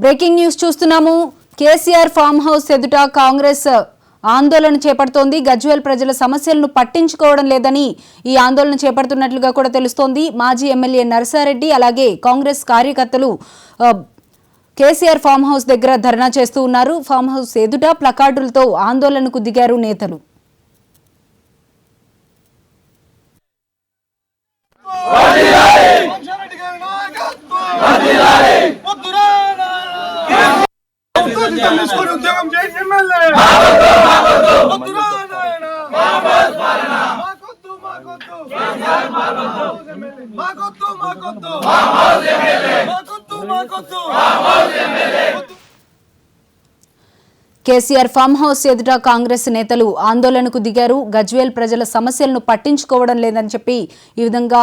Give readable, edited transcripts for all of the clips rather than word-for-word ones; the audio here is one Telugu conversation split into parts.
బ్రేకింగ్ న్యూస్ చూస్తున్నాము. కేసీఆర్ ఫామ్ హౌస్ ఎదుట కాంగ్రెస్ ఆందోళన చేపడుతోంది. గజ్వేల్ ప్రజల సమస్యలను పట్టించుకోవడం లేదని ఈ ఆందోళన చేపడుతున్నట్లుగా కూడా తెలుస్తోంది. మాజీ ఎమ్మెల్యే నర్సారెడ్డి అలాగే కాంగ్రెస్ కార్యకర్తలు కేసీఆర్ ఫామ్ హౌస్ దగ్గర ధర్నా చేస్తూ ఉన్నారు. ఫామ్ హౌస్ ఎదుట ప్లకార్డులతో ఆందోళనకు దిగారు నేతలు. కేసీఆర్ ఫామ్ హౌస్ ఎదుట కాంగ్రెస్ నేతలు ఆందోళనకు దిగారు. గజ్వేల్ ప్రజల సమస్యలను పట్టించుకోవడం లేదని చెప్పి ఈ విధంగా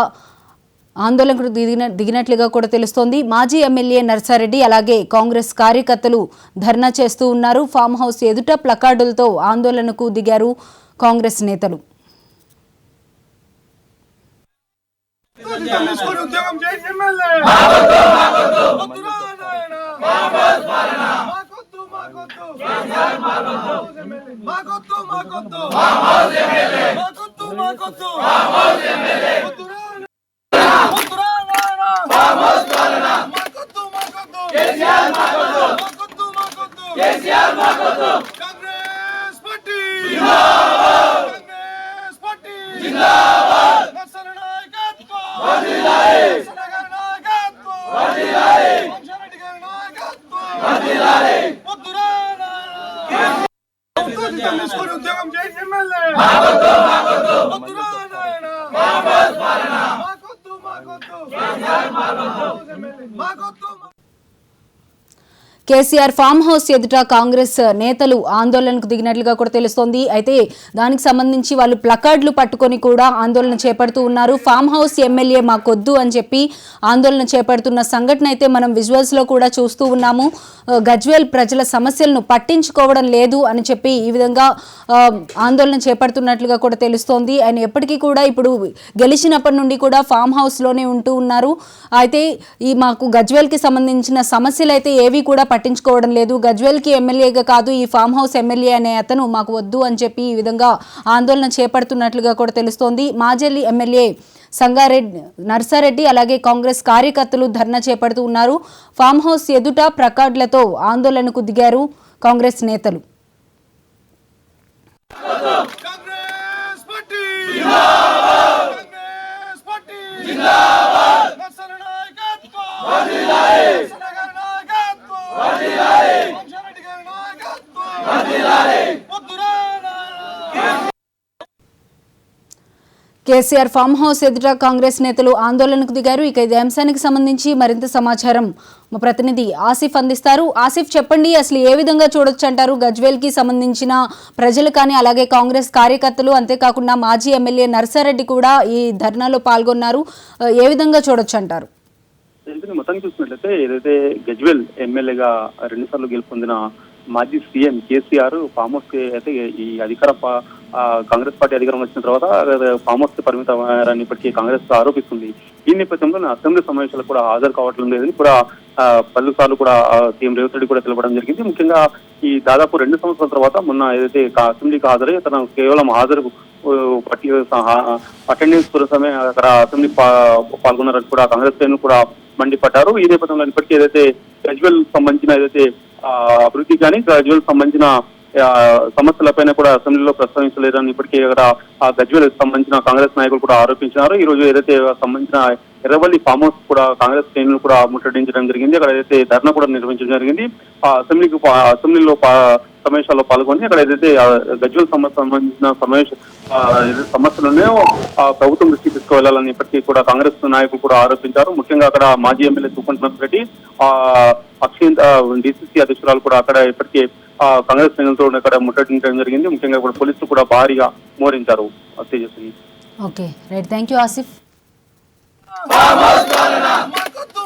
ఆందోళనకు దిగినట్లుగా కూడా తెలుస్తోంది. మాజీ ఎమ్మెల్యే నర్సారెడ్డి అలాగే కాంగ్రెస్ కార్యకర్తలు ధర్నా చేస్తూ ఉన్నారు. ఫామ్ హౌస్ ఎదుట ప్లకార్డులతో ఆందోళనకు దిగారు కాంగ్రెస్ నేతలు. కేసీఆర్ ఫామ్ హౌస్ ఎదుట కాంగ్రెస్ నేతలు ఆందోళనకు దిగినట్లుగా కూడా తెలుస్తోంది. అయితే దానికి సంబంధించి వాళ్ళు ప్లకార్డులు పట్టుకొని కూడా ఆందోళన చేపడుతూ ఉన్నారు. ఫామ్ హౌస్ ఎమ్మెల్యే మాకొద్దు అని చెప్పి ఆందోళన చేపడుతున్న సంఘటన అయితే మనం విజువల్స్ లో కూడా చూస్తూ ఉన్నాము. గజ్వేల్ ప్రజల సమస్యలను పట్టించుకోవడం లేదు అని చెప్పి ఈ విధంగా ఆందోళన చేపడుతున్నట్లుగా కూడా తెలుస్తోంది. ఆయన ఎప్పటికీ కూడా ఇప్పుడు గెలిచినప్పటి నుండి కూడా ఫామ్ హౌస్ లోనే ఉంటూ ఉన్నారు. అయితే ఈ మాకు గజ్వేల్ కి సంబంధించిన సమస్యలు అయితే ఏవి కూడా పట్టించుకోవడం లేదు. గజ్వేల్కి ఎమ్మెల్యేగా కాదు ఈ ఫామ్ హౌస్ ఎమ్మెల్యే అనే అతను మాకు వద్దు అని చెప్పి ఈ విధంగా ఆందోళన చేపడుతున్నట్లుగా కూడా తెలుస్తోంది. మాజీ ఎమ్మెల్యే నర్సారెడ్డి అలాగే కాంగ్రెస్ కార్యకర్తలు ధర్నా చేపడుతూ ఉన్నారు. ఫామ్ హౌస్ ఎదుట ప్లకార్డులతో ఆందోళనకు దిగారు కాంగ్రెస్ నేతలు. కేసీఆర్ ఫామ్ హౌస్ ఎదుట కాంగ్రెస్ నేతలు ఆందోళనకు దిగారు. ఇక ఇదే అంశానికి సంబంధించి మరింత సమాచారం మా ప్రతినిధి ఆసిఫ్ అందిస్తారు. ఆసిఫ్, చెప్పండి, అసలు ఏ విధంగా చూడొచ్చు అంటారు గజ్వేల్ కి సంబంధించిన ప్రజలు కానీ అలాగే కాంగ్రెస్ కార్యకర్తలు, అంతేకాకుండా మాజీ ఎమ్మెల్యే నర్సారెడ్డి కూడా ఈ ధర్నాలో పాల్గొన్నారు. ఏ విధంగా చూడొచ్చు అంటారు? మొత్తానికి చూసినట్లయితే ఏదైతే గజ్వేల్ ఎమ్మెల్యేగా 2 సార్లు గెలుపొందిన మాజీ సీఎం కేసీఆర్ ఫామ్ హౌస్ కి అయితే ఈ కాంగ్రెస్ పార్టీ అధికారం వచ్చిన తర్వాత ఫామ్ హౌస్ కి పరిమితమయ్యారని ఇప్పటికీ కాంగ్రెస్ ఆరోపిస్తుంది. ఈ నేపథ్యంలో అసెంబ్లీ సమావేశాలకు కూడా హాజరు కావట్లేదు లేదని కూడా పలుసార్లు కూడా సీఎం రేవంత్ రెడ్డి కూడా తెలపడం జరిగింది. ముఖ్యంగా ఈ దాదాపు 2 సంవత్సరాల తర్వాత మొన్న ఏదైతే అసెంబ్లీకి హాజరై తన కేవలం హాజరు అటెండెన్స్ కోసమే అక్కడ అసెంబ్లీ పాల్గొన్నారని కూడా కాంగ్రెస్ శ్రేణులు కూడా మండిపడ్డారు. ఈ నేపథ్యంలో ఇప్పటికీ ఏదైతే గజ్వేల్ సంబంధించిన ఏదైతే అభివృద్ధి కానీ గజ్వేల్ సంబంధించిన సమస్యలపైన కూడా అసెంబ్లీలో ప్రస్తావించలేదని ఇప్పటికీ అక్కడ ఆ గజ్వేల్ సంబంధించిన కాంగ్రెస్ నాయకులు కూడా ఆరోపించినారు. ఈ రోజు ఏదైతే సంబంధించిన ఎర్రవల్లి ఫామ్ హౌస్ కూడా కాంగ్రెస్ శ్రేణులు కూడా ముట్టడించడం జరిగింది. అక్కడ ఏదైతే ధర్నా కూడా నిర్వహించడం జరిగింది. అసెంబ్లీలో సమావేశాల్లో పాల్గొని అక్కడ ఏదైతే గజ్వేల్ సంబంధించిన సమస్యలు ఉన్నాయో ప్రభుత్వం దృష్టికి తీసుకువెళ్లాలని ఇప్పటికీ కూడా కాంగ్రెస్ నాయకులు కూడా ఆరోపించారు. ముఖ్యంగా అక్కడ మాజీ ఎమ్మెల్యే సుకుంఠ్ రెడ్డి, అక్షయ్ డిసిసి అధ్యక్షురాలు కూడా అక్కడ ఇప్పటికీ కాంగ్రెస్ శ్రేణులతో అక్కడ ముట్టడించడం జరిగింది. ముఖ్యంగా కూడా పోలీసులు కూడా భారీగా మోహరించారు. Tejaswi. Okay right, thank you Asif. మాకొద్దు